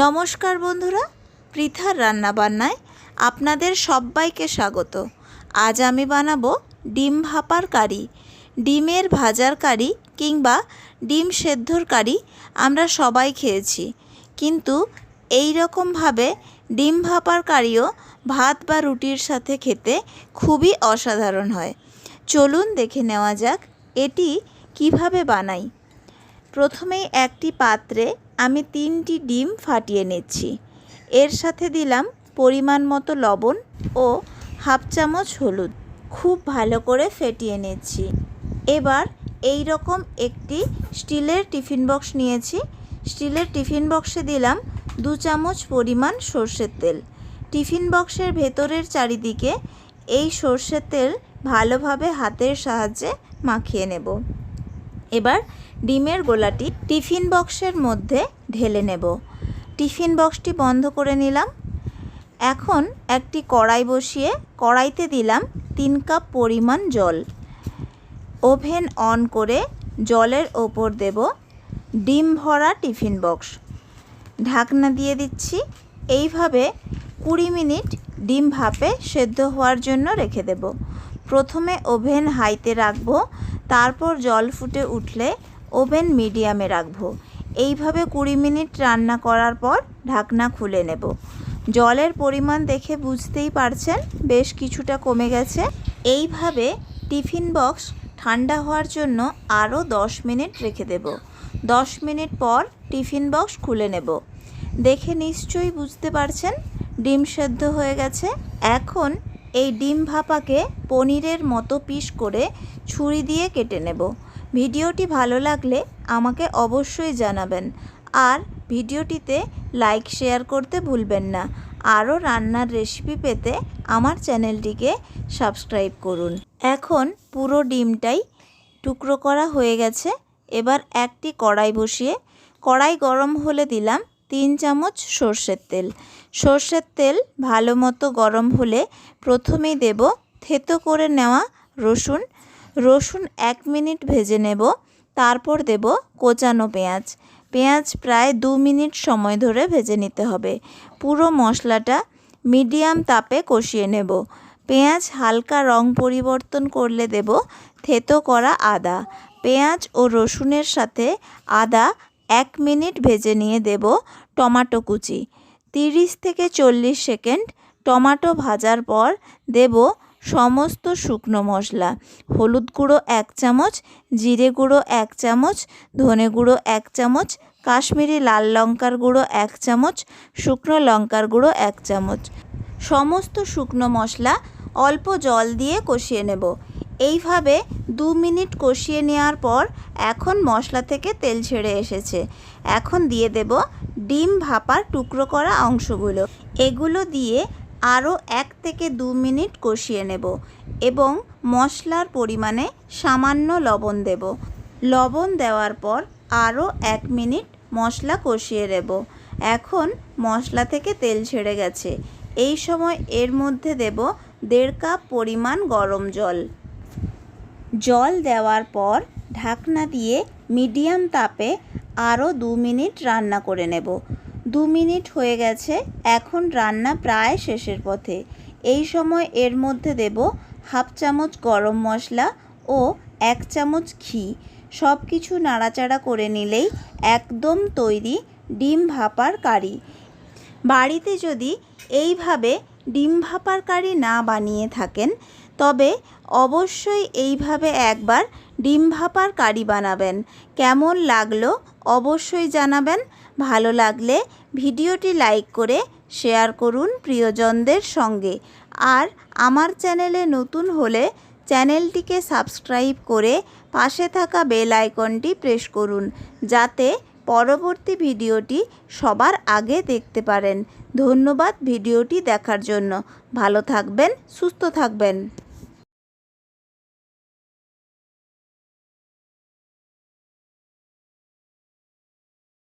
নমস্কার বন্ধুরা, পৃথার রান্নাবান্নায় আপনাদের সবাইকে স্বাগত। আজ আমি বানাবো ডিম ভাপার কারি। ডিমের ভাজার কারি কিংবা ডিম সেদ্ধর কারি আমরা সবাই খেয়েছি, কিন্তু এই রকমভাবে ডিম ভাপার কারিও ভাত বা রুটির সাথে খেতে খুবই অসাধারণ হয়। চলুন দেখে নেওয়া যাক এটি কিভাবে বানাই। প্রথমেই একটি পাত্রে আমি 3টি ডিম ফাটিয়ে নিচ্ছি। এর সাথে দিলাম পরিমাণ মতো লবণ ও হাফ চামচ হলুদ। খুব ভালো করে ফেটিয়ে নিচ্ছি। এবার এই রকম একটি স্টিলের টিফিন বক্স নিয়েছি। স্টিলের টিফিন বক্সে দিলাম 2 চামচ পরিমাণ সর্ষের তেল। টিফিন বক্সের ভেতরের চারিদিকে এই সর্ষের তেল ভালোভাবে হাতের সাহায্যে মাখিয়ে নেব। এবার ডিমের গোলাটি টিফিন বক্সের মধ্যে ঢেলে নেব। টিফিন বক্সটি বন্ধ করে নিলাম। এখন একটি কড়াই বসিয়ে কড়াইতে দিলাম 3 কাপ পরিমাণ জল। ওভেন অন করে জলের ওপর দেব ডিম ভরা টিফিন বক্স। ঢাকনা দিয়ে দিচ্ছি। এইভাবে 20 মিনিট ডিম ভাপে সেদ্ধ হওয়ার জন্য রেখে দেব। প্রথমে ওভেন হাইতে রাখবো, তারপর জল ফুটে উঠলে ওভেন মিডিয়ামে রাখবো। এইভাবে 20 মিনিট রান্না করার পর ঢাকনা খুলে নেব। জলের পরিমাণ দেখে বুঝতেই পারছেন বেশ কিছুটা কমে গেছে। এইভাবে টিফিন বক্স ঠান্ডা হওয়ার জন্য আরও 10 মিনিট রেখে দেব। 10 মিনিট পর টিফিন বক্স খুলে নেব। দেখে নিশ্চয়ই বুঝতে পারছেন ডিম সেদ্ধ হয়ে গেছে। এখন এই ডিম ভাপাকে পনিরের মতো পিস করে ছুরি দিয়ে কেটে নেব। ভিডিওটি ভালো লাগলে আমাকে অবশ্যই জানাবেন, আর ভিডিওটিতে লাইক শেয়ার করতে ভুলবেন না। আরও রান্নার রেসিপি পেতে আমার চ্যানেলটিকে সাবস্ক্রাইব করুন। এখন পুরো ডিমটাই টুকরো করা হয়ে গেছে। এবার একটি কড়াই বসিয়ে কড়াই গরম হলে দিলাম 3 চামচ সর্ষের তেল। সর্ষের তেল ভালো মতো গরম হলে প্রথমেই দেব থেতো করে নেওয়া রসুন। 1 মিনিট ভেজে নেব। তারপর দেব কোচানো পেঁয়াজ। পেঁয়াজ প্রায় 2 মিনিট সময় ধরে ভেজে নিতে হবে। পুরো মশলাটা মিডিয়াম তাপে কষিয়ে নেব। পেঁয়াজ হালকা রং পরিবর্তন করলে দেব থেতো করা আদা। পেঁয়াজ ও রসুনের সাথে আদা 1 মিনিট ভেজে নিয়ে দেব টমেটো কুচি। 30 থেকে 40 সেকেন্ড টমেটো ভাজার পর দেব সমস্ত শুকনো মশলা। হলুদ গুঁড়ো 1 চামচ, জিরে গুঁড়ো 1 চামচ, ধনে গুঁড়ো 1 চামচ, কাশ্মীরি লাল লঙ্কার গুঁড়ো 1 চামচ, শুকনো লঙ্কার গুঁড়ো 1 চামচ। সমস্ত শুকনো মশলা অল্প জল দিয়ে কষিয়ে নেব। এইভাবে 2 মিনিট কষিয়ে নেওয়ার পর এখন মশলা থেকে তেল ছেড়ে এসেছে। এখন দিয়ে দেব ডিম ভাপার টুকরো করা অংশগুলো। এগুলো দিয়ে আরও 1 থেকে 2 মিনিট কষিয়ে নেব এবং মশলার পরিমাণে সামান্য লবণ দেব। লবণ দেওয়ার পর আরও 1 মিনিট মশলা কষিয়ে নেব। এখন মশলা থেকে তেল ছেড়ে গেছে। এই সময় এর মধ্যে দেব 1.5 কাপ পরিমাণ গরম জল। জল দেওয়ার পর ঢাকনা দিয়ে মিডিয়াম তাপে আরও 2 মিনিট রান্না করে নেব। 2 মিনিট হয়ে গেছে। এখন রান্না প্রায় শেষের পথে। এই সময় এর মধ্যে দেব হাফ চামচ গরম মশলা ও 1 চামচ ঘি। সব কিছু নাড়াচাড়া করে নিলেই একদম তৈরি ডিম ভাপার কারি। বাড়িতে যদি এইভাবে ডিম ভাপার কারি না বানিয়ে থাকেন, তবে অবশ্যই এইভাবে একবার ডিম ভাপার কারি বানাবেন। কেমন লাগলো অবশ্যই জানাবেন। ভালো লাগলে ভিডিওটি লাইক করে শেয়ার করুন প্রিয়জনদের সঙ্গে। আর আমার চ্যানেলে নতুন হলে চ্যানেলটিকে সাবস্ক্রাইব করে পাশে থাকা বেল আইকনটি প্রেস করুন, যাতে পরবর্তী ভিডিওটি সবার আগে দেখতে পারেন। ধন্যবাদ ভিডিওটি দেখার জন্য। ভালো থাকবেন, সুস্থ থাকবেন।